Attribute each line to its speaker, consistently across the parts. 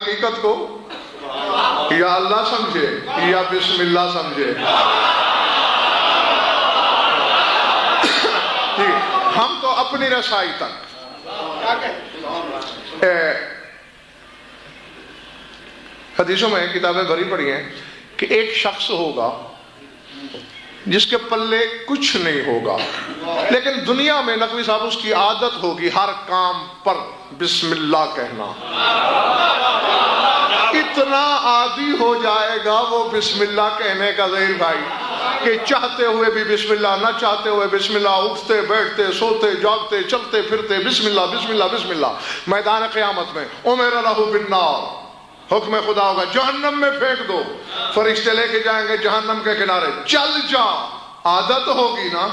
Speaker 1: حقیقت کو یا اللہ سمجھے یا بسم اللہ سمجھے. ہم تو اپنی رسائی تک حدیثوں میں کتابیں بھری پڑی ہیں کہ ایک شخص ہوگا جس کے پلے کچھ نہیں ہوگا، لیکن دنیا میں نقوی صاحب اس کی عادت ہوگی ہر کام پر بسم اللہ کہنا. اتنا عادی ہو جائے گا وہ بسم اللہ کہنے کا ظہیر بھائی کہ چاہتے ہوئے بھی بسم اللہ، نہ چاہتے ہوئے بسم اللہ، اٹھتے بیٹھتے سوتے جاگتے چلتے پھرتے بسم اللہ بسم اللہ بسم اللہ. میدان قیامت میں امر لہ بالنار، حکم خدا ہوگا جہنم میں پھینک دو. فرشتے لے کے جائیں گے جہنم کے کنارے، چل جا. عادت ہوگی نا.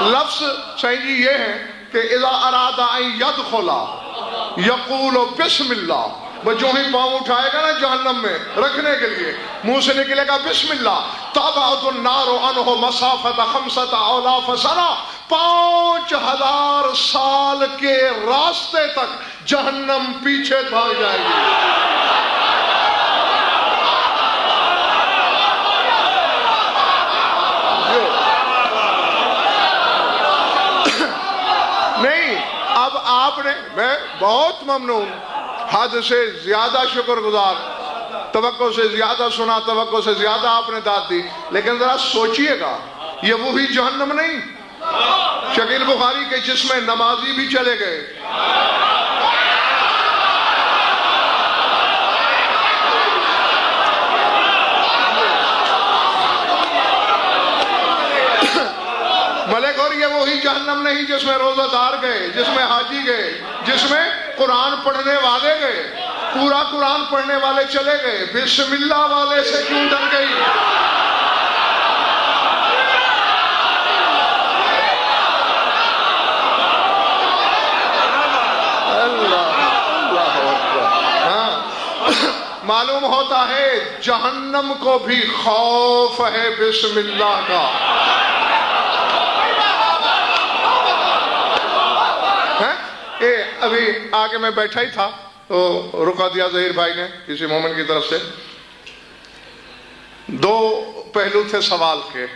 Speaker 1: لفظ صحیح جی یہ ہے کہ اذا اراد ان يدخل یقول بسم اللہ. وہ جو ہی پاؤں اٹھائے گا نا جہنم میں رکھنے کے لیے، منہ سے نکلے گا بسم اللہ. تبعد النار عنہ مسافت 5000 سنہ، 5000 سال کے راستے تک جہنم پیچھے بھاگ جائے گی. آپ نے، میں بہت ممنون، حد سے زیادہ شکر گزار، توقع سے زیادہ سنا، توقع سے زیادہ آپ نے داد دی. لیکن ذرا سوچئے گا یہ وہی جہنم نہیں شکیل بخاری کے جس میں نمازی بھی چلے گئے. ملک، اور یہ وہی جہنم نہیں جس میں روزہ دار گئے، جس میں حاجی گئے، جس میں قرآن پڑھنے والے گئے. پورا قرآن پڑھنے والے چلے گئے، بسم اللہ والے سے کیوں ڈر گئی؟ معلوم ہوتا ہے جہنم کو بھی خوف ہے بسم اللہ کا. ابھی آگے میں بیٹھا ہی تھا تو رکا دیا ظہیر بھائی نے کسی مومن کی طرف سے. دو پہلو تھے سوال کے،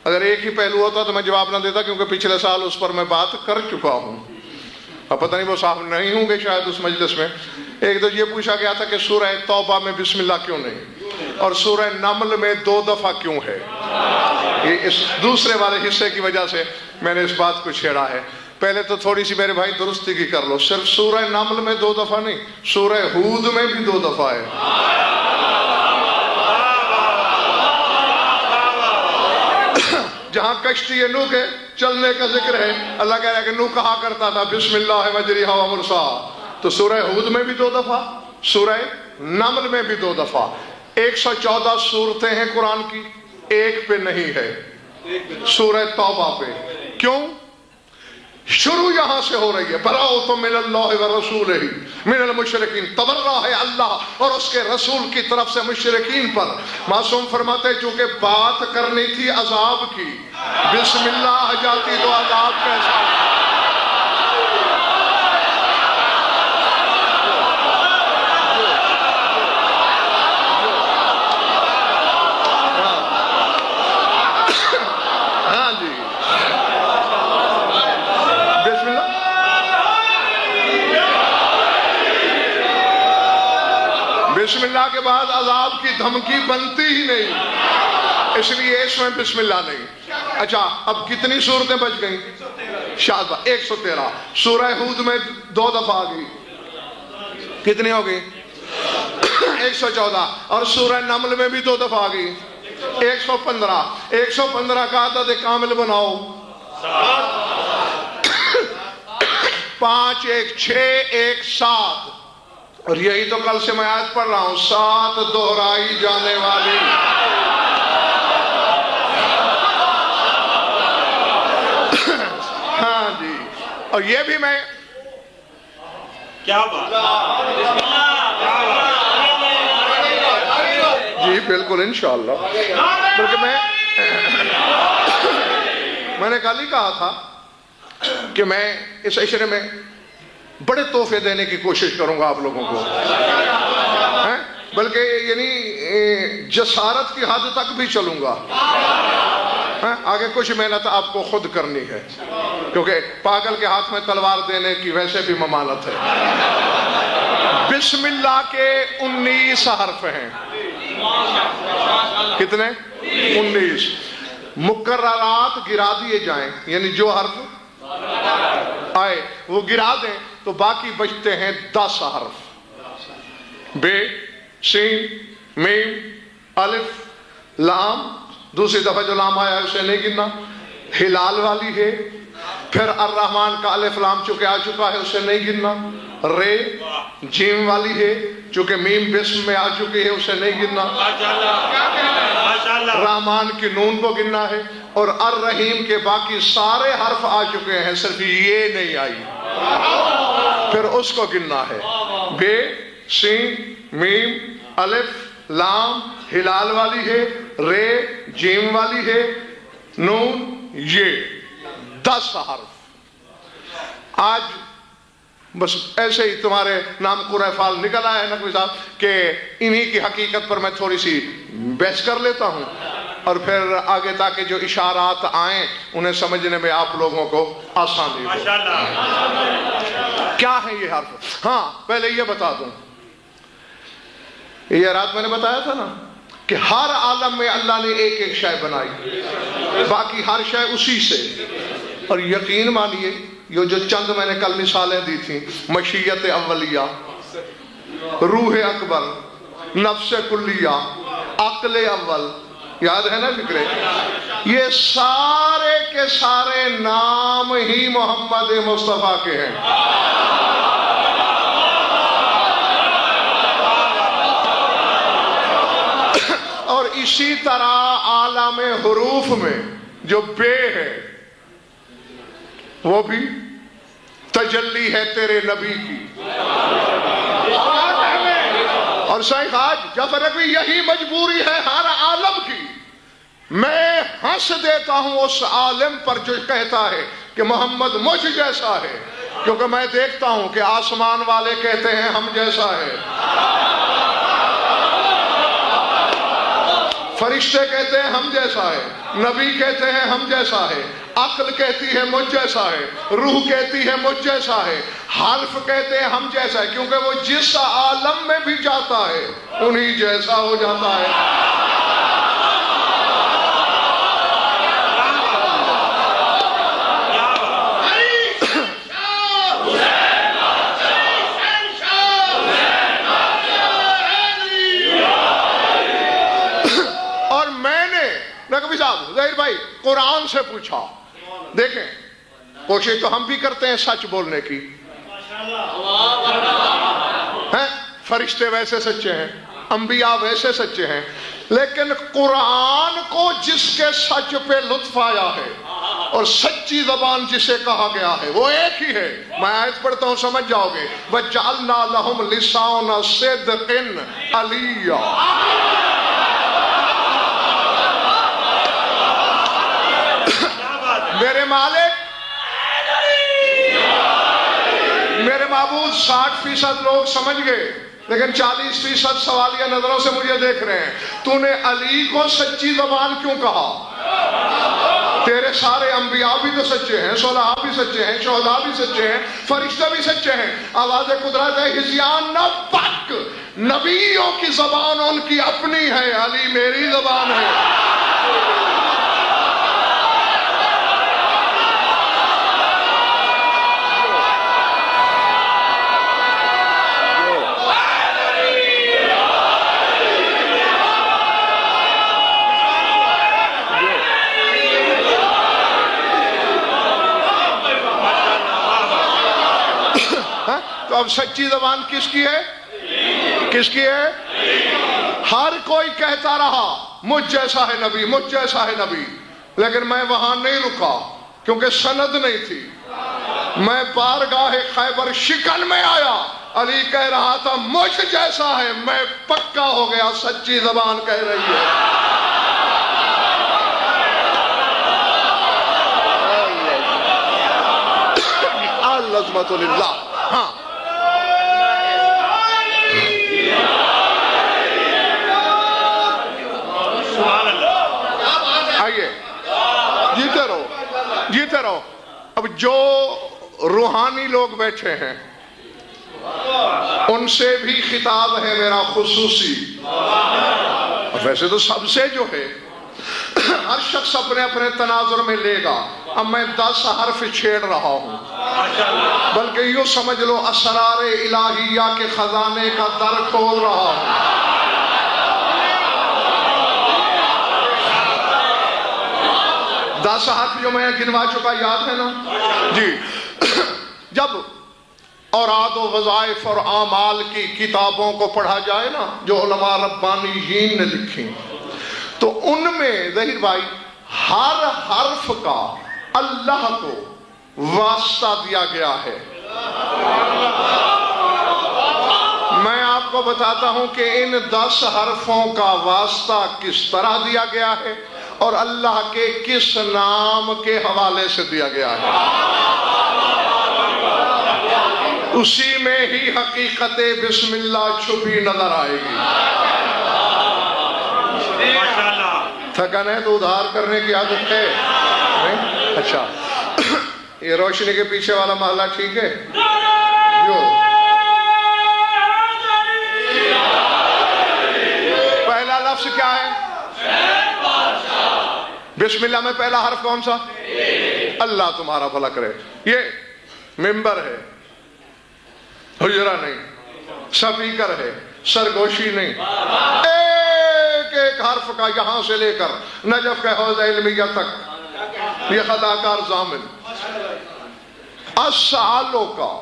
Speaker 1: اگر ایک ہی پہلو ہوتا تو میں جواب نہ دیتا، کیونکہ پچھلے سال اس پر میں بات کر چکا ہوں. اب پتہ نہیں وہ صاحب نہیں ہوں گے شاید اس مجلس میں. ایک تو یہ پوچھا گیا تھا کہ سورہ توبہ میں بسم اللہ کیوں نہیں، اور سورہ نمل میں 2 دفعہ کیوں ہے. یہ اس دوسرے والے حصے کی وجہ سے میں نے اس بات کو چھیڑا ہے. پہلے تو تھوڑی سی میرے بھائی درستی کی کر لو، صرف سورہ نمل میں 2 دفعہ نہیں، سورہ ہود میں بھی 2 دفعہ ہے. جہاں کشتی نوح کے چلنے کا ذکر ہے، اللہ کہہ رہا ہے کہ نوح کہا کرتا تھا بسم اللہ مجریہا و مرساہا. تو سورہ ہود میں بھی 2 دفعہ، سورہ نمل میں بھی 2 دفعہ. 114 صورتیں ہیں قرآن کی، ایک پہ نہیں ہے، سورہ توبہ پہ. کیوں؟ شروع یہاں سے ہو رہی ہے، براؤۃ من اللہ و رسولہ من المشرکین. تبرہ ہے اللہ اور اس کے رسول کی طرف سے مشرکین پر. معصوم فرماتے ہیں چونکہ بات کرنی تھی عذاب کی، بسم اللہ جاتی تو عذاب کیسا. ہاں جی، بسم اللہ کے بعد عذاب کی دھمکی بنتی ہی نہیں، اس لیے اس میں بسم اللہ نہیں. اچھا اب کتنی صورتیں بچ گئیں؟ شاذہ 113. سورہ ہود میں 2 دفعہ آ گئی، کتنی ہو گئی؟ 114. اور سورہ نمل میں بھی 2 دفعہ آ گئی، 115. 115 کا عدد کامل بناؤ. 5 1 6 1 7. اور یہی تو کل سے میں آیت پڑھ رہا ہوں، 7 دہرائی جانے والی. ہاں جی اور یہ بھی میں
Speaker 2: کیا بات،
Speaker 1: جی بالکل انشاءاللہ، بلکہ میں نے کل ہی کہا تھا کہ میں اس عشرے میں بڑے تحفے دینے کی کوشش کروں گا آپ لوگوں کو، بلکہ یعنی جسارت کی حد تک بھی چلوں گا۔ آگے کچھ محنت آپ کو خود کرنی ہے، کیونکہ پاگل کے ہاتھ میں تلوار دینے کی ویسے بھی ممانعت ہے۔ بسم اللہ کے 19 حرف ہیں، کتنے؟ 19۔ مقررات گرا دیے جائیں، یعنی جو حرف آئے وہ گرا دیں تو باقی بچتے ہیں 10 حرف، بے، سین، میم، الف، لام، دوسری دفعہ جو لام آیا ہے اسے نہیں گننا، ہلال والی ہے، پھر الرحمن کا الف لام چونکہ آ چکا ہے اسے نہیں گننا، رے جیم والی ہے چونکہ میم بسم میں آ چکی ہے اسے نہیں گننا، رحمان کی نون کو گننا ہے، اور الرحیم کے باقی سارے حرف آ چکے ہیں، صرف یہ نہیں آئی، پھر اس کو گننا ہے، بے، سین، میم، الف، لام، ہلال والی ہے، رے جیم والی ہے، نون، یہ 10 حرف۔ آج بس ایسے ہی تمہارے نام قرآن فال نکل آیا ہے نقوی صاحب کہ انہی کی حقیقت پر میں تھوڑی سی بحث کر لیتا ہوں، اور پھر آگے تاکہ جو اشارات آئیں انہیں سمجھنے میں آپ لوگوں کو آسانی ہو۔ کیا ہے یہ حرف؟ ہاں پہلے یہ بتا دوں، یہ رات میں نے بتایا تھا نا کہ ہر عالم میں اللہ نے ایک ایک شے بنائی، باقی ہر شے اسی سے، اور یقین مانیے یہ جو چند میں نے کل مثالیں دی تھیں، مشیت اولیہ، روح اکبر، نفس کلیہ، عقل اول، یاد ہے نا فکرے، یہ سارے کے سارے نام ہی محمد مصطفیٰ کے ہیں۔ اور اسی طرح عالم حروف میں جو بے ہے وہ بھی تجلی ہے تیرے نبی کی، اور شیخ آج جب ربی یہی مجبوری ہے ہر عالم کی، میں ہنس دیتا ہوں اس عالم پر جو کہتا ہے کہ محمد مجھ جیسا ہے، کیونکہ میں دیکھتا ہوں کہ آسمان والے کہتے ہیں ہم جیسا ہے، فرشتے کہتے ہیں ہم جیسا ہے، نبی کہتے ہیں ہم جیسا ہے، عقل کہتی ہے مجھ جیسا ہے، روح کہتی ہے مجھ جیسا ہے، حرف کہتے ہیں ہم جیسا ہے، کیونکہ وہ جس عالم میں بھی جاتا ہے انہی جیسا ہو جاتا ہے۔ نقوی صاحب ظاہر بھائی قرآن سے پوچھا، دیکھیں کوشش تو ہم بھی کرتے ہیں سچ بولنے کی، فرشتے ویسے سچے ہیں، انبیاء ویسے سچے ہیں، لیکن قرآن کو جس کے سچ پہ لطف آیا ہے اور سچی زبان جسے کہا گیا ہے وہ ایک ہی ہے۔ میں آیت پڑھتا ہوں سمجھ جاؤ گے، وَجَعَلْنَا لَهُمْ لِسَانَ صِدْقٍ عَلِيًّا۔ میرے مالک، میرے معبود 60% لوگ سمجھ گئے، لیکن 40% سوالیہ نظروں سے مجھے دیکھ رہے ہیں۔ تو نے علی کو سچی زبان کیوں کہا؟ تیرے سارے انبیاء بھی تو سچے ہیں، صلحاء بھی سچے ہیں، شہداء بھی سچے ہیں، فرشتہ بھی سچے ہیں۔ آواز قدرت ہے ہزیان نہ پک، نبیوں کی زبان ان کی اپنی ہے، علی میری زبان ہے۔ تو اب سچی زبان کس کی ہے؟ کس کی ہے؟ ہر کوئی کہتا رہا مجھ جیسا ہے نبی، مجھ جیسا ہے نبی، لیکن میں وہاں نہیں رکا کیونکہ سند نہیں تھی۔ میں بارگاہ خیبر شکن میں آیا، علی کہہ رہا تھا مجھ جیسا ہے، میں پکا ہو گیا، سچی زبان کہہ رہی ہے۔ العظمت للہ۔ ہاں آئیے جیتے رہو جیتے رہو۔ اب جو روحانی لوگ بیٹھے ہیں ان سے بھی خطاب ہے میرا خصوصی، ویسے تو سب سے جو ہے ہر شخص اپنے اپنے تناظر میں لے گا۔ اب میں 10 حرف چھیڑ رہا ہوں، بلکہ یوں سمجھ لو اسرار الہیہ کے خزانے کا در کھول رہا ہوں۔ 10 حرف جو میں گنوا چکا یاد ہے نا جی۔ جب اوراد و وظائف اور اعمال کی کتابوں کو پڑھا جائے نا جو علماء ربانیین نے لکھی، تو ان میں ظہیر بھائی ہر حرف کا اللہ کو واسطہ دیا گیا ہے۔ میں آپ کو بتاتا ہوں کہ ان 10 حرفوں کا واسطہ کس طرح دیا گیا ہے اور اللہ کے کس نام کے حوالے سے دیا گیا ہے۔ اسی میں ہی حقیقت بسم اللہ چھپی نظر آئے گی۔ تھکن ہے تو ادھار کرنے کی عادت ہے نہیں؟ اچھا یہ روشنی کے پیچھے والا محلہ ٹھیک ہے جو پہلا لفظ کیا ہے؟ بسم اللہ میں پہلا حرف کون سا؟ اللہ تمہارا بھلا کرے۔ یہ ممبر ہے، حجرہ نہیں، سپیکر ہے، سرگوشی نہیں، ایک حرف کا یہاں سے لے کر نجف کے حوض علمیہ تک یہ خطاکار ضامن اسعالوں کا۔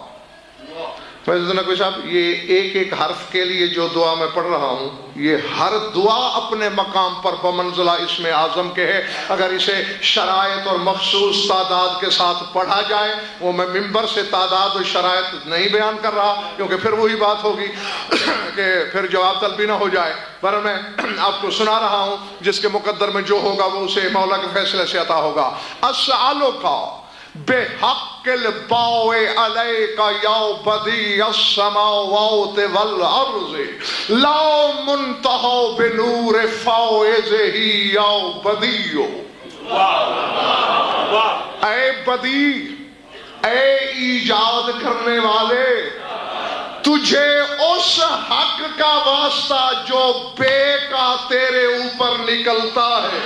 Speaker 1: فیض نقوی صاحب یہ ایک حرف کے لیے جو دعا میں پڑھ رہا ہوں یہ ہر دعا اپنے مقام پر بمنزلہ اسم اعظم کے ہے۔ اگر اسے شرائط اور مخصوص تعداد کے ساتھ پڑھا جائے، وہ میں ممبر سے تعداد اور شرائط نہیں بیان کر رہا کیونکہ پھر وہی بات ہوگی کہ پھر جواب طلبی نہ ہو جائے، پر میں آپ کو سنا رہا ہوں جس کے مقدر میں جو ہوگا وہ اسے مولا کے فیصلے سے عطا ہوگا۔ اسعالو کا بے حق الباء علیک یا بدیع السماوات والارض لا منتہی بنور فائزہ یا بدیع۔ اے بدیع، اے ایجاد کرنے والے، تجھے اس حق کا واسطہ جو بے کا تیرے اوپر نکلتا ہے۔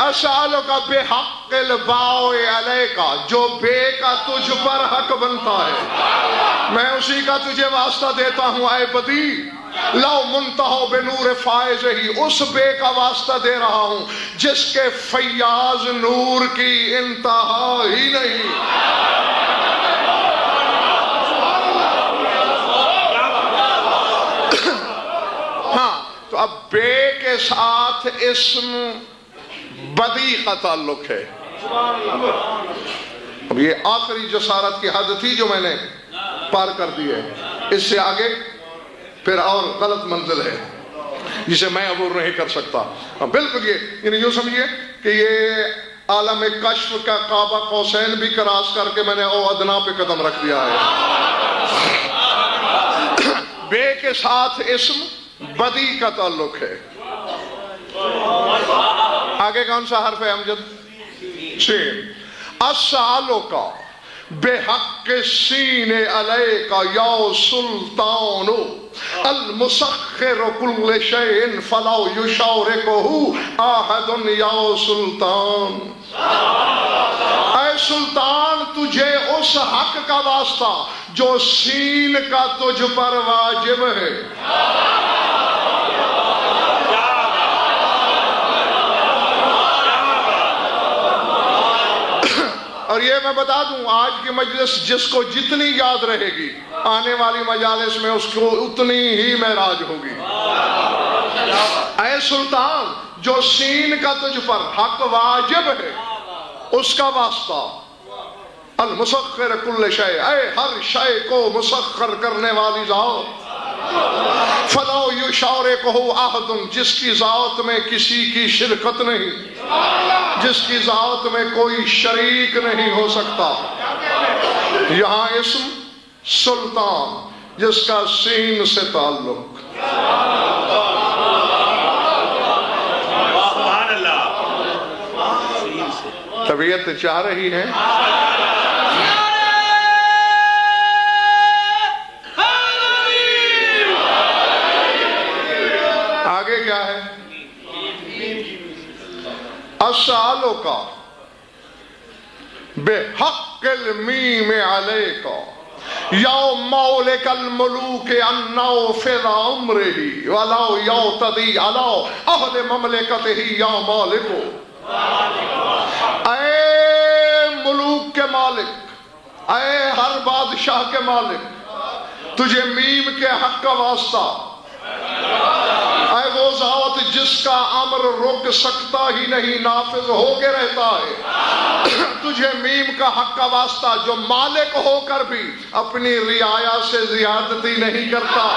Speaker 1: اسعالو کا بے حق الباء علیک، جو بے کا تجھ پر حق بنتا ہے میں اسی کا تجھے واسطہ دیتا ہوں۔ اے بدیع، لو منتہی بنور فائزہ، اس بے کا واسطہ دے رہا ہوں جس کے فیاض نور کی انتہا ہی نہیں۔ ہاں تو اب بے کے ساتھ اسم بدیع کا تعلق ہے۔ اب یہ آخری جسارت کی حد تھی جو میں نے پار کر دی ہے، اس سے آگے پھر اور غلط منزل ہے جسے میں عبور نہیں کر سکتا۔ بالکل یہ یعنی یوں سمجھئے کہ یہ عالم کشف کا قاب قوسین بھی کراس کر کے میں نے او ادنا پہ قدم رکھ دیا ہے۔ بے کے ساتھ اسم بدیع کا تعلق ہے۔ آگے کون سا حرف ہے امجد؟ سین۔ اسعالو کا بے حق سین علیک یا سلطان المسخر کل شیء فلا یشارکہ احد یا سلطان۔ سلطان تجھے اس حق کا واسطہ جو سین کا تجھ پر واجب ہے. اور یہ میں بتا دوں آج کی مجلس جس کو جتنی یاد رہے گی آنے والی مجالس میں اس کو اتنی ہی معراج ہوگی. اے سلطان جو سین کا تجھ پر حق واجب ہے اس کا واسطہ المسخر کل شے، اے ہر شے کو مسخر کرنے والی ذات. فلا یشارکہ احد، جس کی ذات میں کسی کی شرکت نہیں، جس کی ذات میں کوئی شریک نہیں ہو سکتا. یہاں اسم سلطان جس کا سین سے تعلق. طبیعت چاہ رہی ہے آگے کیا ہے؟ اسالک بحق المیم علیک یا مولک الملوک ان نوفذ امرہ ولو یعتدی علی اہل مملکتہ یا مالکو. اے ملوک کے مالک، اے ہر بادشاہ کے مالک، تجھے میم کے حق کا واسطہ، اے وہ ذات جس کا امر رک سکتا ہی نہیں نافذ ہو کے رہتا ہے، تجھے میم کا حق کا واسطہ جو مالک ہو کر بھی اپنی رعایا سے زیادتی نہیں کرتا.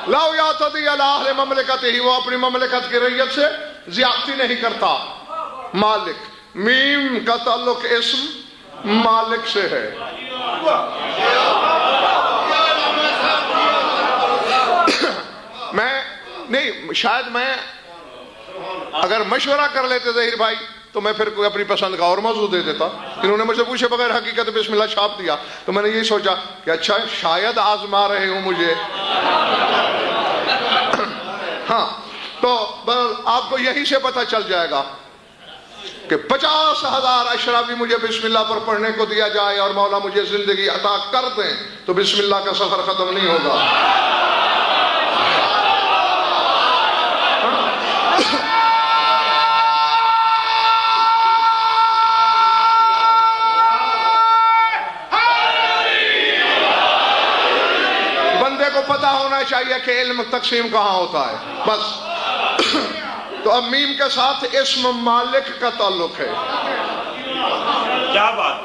Speaker 1: لا یعتدی علی اہل مملکتہ، وہ اپنی مملکت کی رعیت سے زیادتی نہیں کرتا. مالک، میم کا تعلق اسم مالک سے ہے. میں نہیں، شاید میں اگر مشورہ کر لیتے ظہیر بھائی تو میں پھر کوئی اپنی پسند کا اور موضوع دے دیتا. انہوں نے مجھ سے پوچھے بغیر حقیقت بسم اللہ چھاپ دیا تو میں نے یہی سوچا کہ اچھا شاید آزما رہے ہوں مجھے. ہاں تو آپ کو یہی سے پتہ چل جائے گا کہ 50,000 اشرا بھی مجھے بسم اللہ پر پڑھنے کو دیا جائے اور مولا مجھے زندگی عطا کر دیں تو بسم اللہ کا سفر ختم نہیں ہوگا. بندے کو پتہ ہونا چاہیے کہ علم تقسیم کہاں ہوتا ہے بس. تو اب میم کے ساتھ اسم مالک کا تعلق ہے.
Speaker 2: کیا بات؟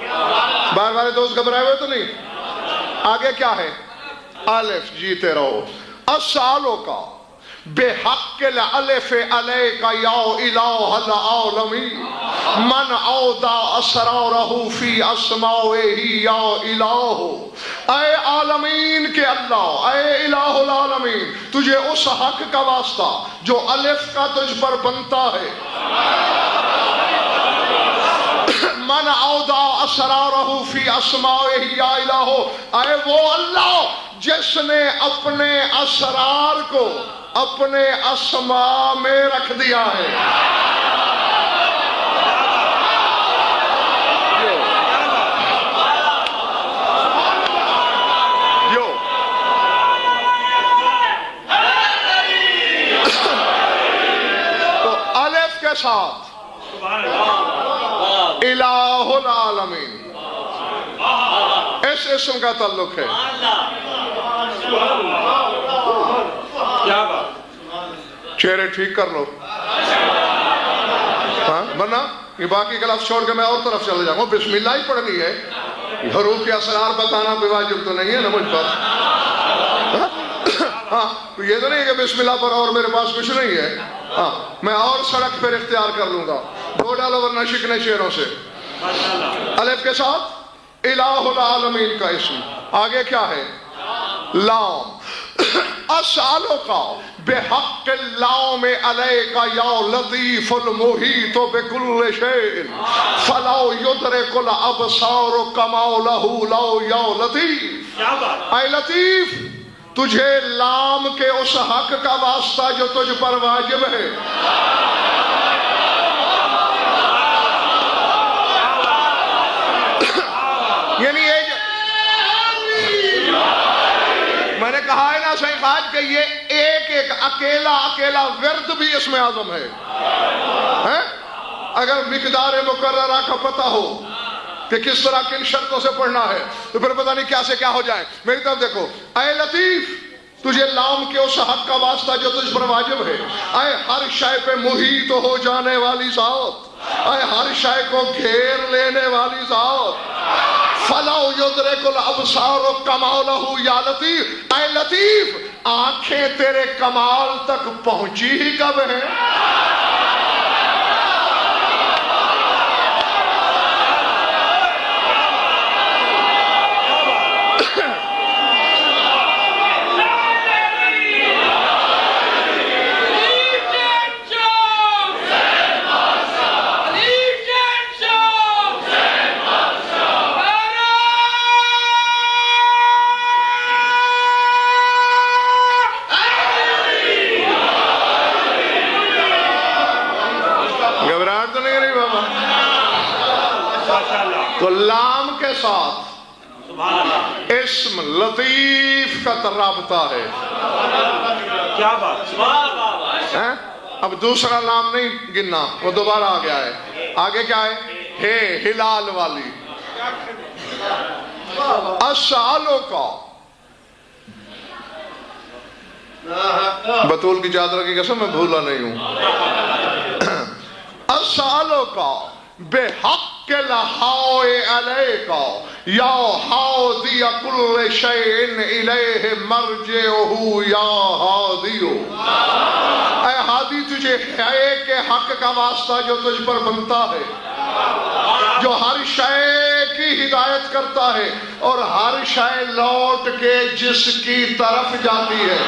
Speaker 1: بار بار دوست گھبرائے ہوئے تو نہیں. آگے کیا ہے؟ الف جیتے رہو. اسالک بحق الالف علیک یا الہ العالمین من اودع اسرارہ فی اسمائہ یا الہ. اے عالمین کے اللہ، اے الہ العالمین، تجھے اس حق کا واسطہ جو الف کا تجھ پر بنتا ہے. من اودع اسرارہ فی اسمائہ یا الہ، اے وہ اللہ جس نے اپنے اسرار کو اپنے اسماء میں رکھ دیا ہے. تو الف کے ساتھ الہ العالمین اس اسم کا تعلق ہے.
Speaker 2: کیا بات؟
Speaker 1: چہرے ٹھیک کر لو ہاں، ورنہ یہ باقی کلاس چھوڑ کے میں اور طرف چلے جاؤں گا. بسم اللہ ہی پڑھنی ہے، حروف کے اسرار بتانا بھی واجب تو نہیں ہے نا مجھ پر. ہاں تو یہ تو نہیں کہ بسم اللہ پر اور میرے پاس کچھ نہیں ہے. ہاں میں اور سڑک پھر اختیار کر لوں گا. دو ڈالو ورنہ شکنے شعروں سے. الف کے ساتھ الہ العالمین کا اسم. آگے کیا ہے؟ لام. اسالک بحق اللام علیک یا لطیف المحیط بکل شیء فلا یدرک الابصار کما لہ لو یا لطیف.
Speaker 2: کیا بات؟
Speaker 1: اے لطیف، تجھے لام کے اس حق کا واسطہ جو تجھ پر واجب ہے. یعنی میں نے کہا ہے نا صحیح بات کہ یہ ایک اکیلا ورد بھی اس میں اعظم ہے. اگر مقدار مقررہ کا پتہ ہو کہ کس طرح کن شرطوں سے پڑھنا ہے تو پھر پتہ نہیں کیا سے کیا ہو جائے. میری طرف دیکھو. اے لطیف تجھے لام کے اس حق کا واسطہ جو تجھ پر واجب ہے. اے ہر شے پہ محیط ہو جانے والی ذات. اے ہر شے کو گھیر لینے والی ذات. فَلَوْ يُدْرِكُ الْأَبْصَارُ كَمَالَهُ یا لطیف. اے لطیف آنکھیں تیرے کمال تک پہنچی ہی کب ہیں؟ تو لام کے ساتھ اسم لطیف کا رابطہ ہے.
Speaker 2: کیا بات.
Speaker 1: اب دوسرا لام نہیں گننا وہ دوبارہ آ گیا ہے. آگے کیا ہے؟ ہے ہلال والی. اسالو کا بطول کی چادر کی قسم میں بھولا نہیں ہوں. اسالو کا بے حق لہائے علیکا یا حاضی کل شیئن الیہ مرجعہو یا حاضیو. اے حاضی تجھے ہے کہ حق کا واسطہ جو تجھ پر بنتا ہے، جو ہر شے کی ہدایت کرتا ہے اور ہر شے لوٹ کے جس کی طرف جاتی ہے.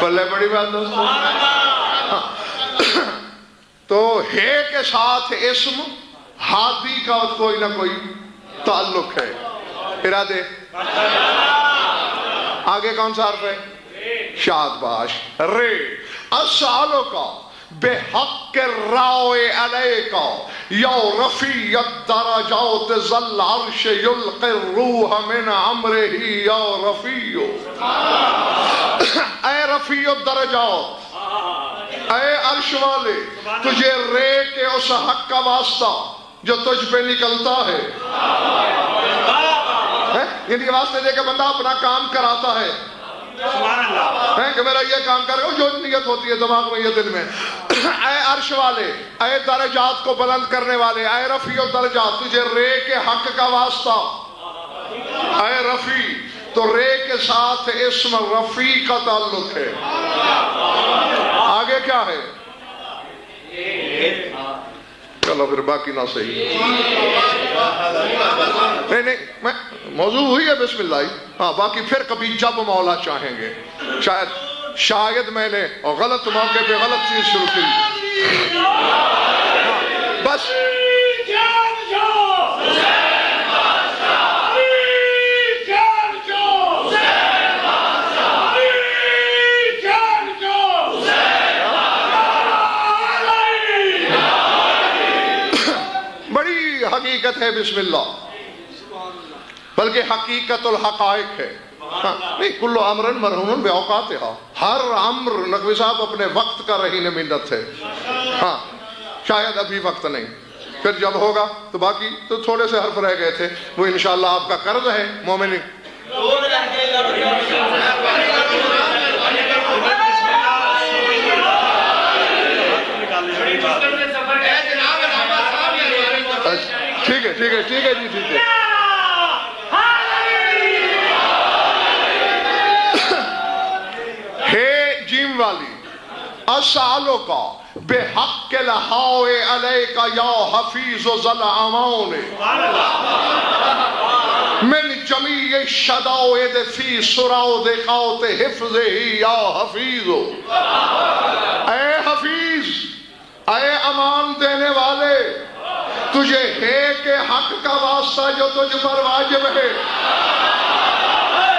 Speaker 1: بلے بڑی بات دوستو. تو ہے کے ساتھ اسم ہادی کا کوئی نہ کوئی تعلق ہے. ارادے آگے کون سا حرف ہے؟ شاد باش رے. اسالو کا بے حق راوے علیکا یا رفیع الدرجات ذل عرش یلقی الروح من عمرہ یا رفیع. اے رفیع الدرجات، اے عرش والے تجھے رے کے اس حق کا واسطہ جو تجھ پہ نکلتا ہے. یعنی واسطے دے کے بندہ اپنا کام کراتا ہے کہ میرا یہ کام کر رہا ہوں، جو نیت ہوتی ہے دماغ میں یہ دل میں. اے عرش والے، اے درجات کو بلند کرنے والے، اے رفیع الدرجات تجھے رے کے حق کا واسطہ. اے رفیع تو رے کے ساتھ اسم رفیع کا تعلق ہے. آگے کیا ہے؟ چلو پھر باقی نہ صحیح. نہیں موضوع ہوئی ہے بسم اللہ. ہاں باقی پھر کبھی جب مولا چاہیں گے. شاید میں نے غلط موقع پہ غلط چیز شروع کی. بس بڑی حقیقت ہے بسم اللہ، بلکہ حقیقت الحقائق ہے. نہیں کلو امرن مرہون بے اوقاتہا، ہر امر نقوی صاحب اپنے وقت کا رہین منت ہے. ہاں شاید ابھی وقت نہیں، پھر جب ہوگا تو باقی تو تھوڑے سے حرف رہ گئے تھے وہ انشاءاللہ آپ کا قرض ہے مومن. ٹھیک ہے ٹھیک ہے ٹھیک ہے جی ٹھیک ہے. جیم والی اسالو کا بے حق لہائے علیکا یا حفیظ ذل امان. من جمیع شدائد فی سراودقات حفظ ہی یا حفیظ. اے حفیظ، اے امان دینے والے، تجھے ہے کہ حق کا واسطہ جو تجھ پر واجب ہے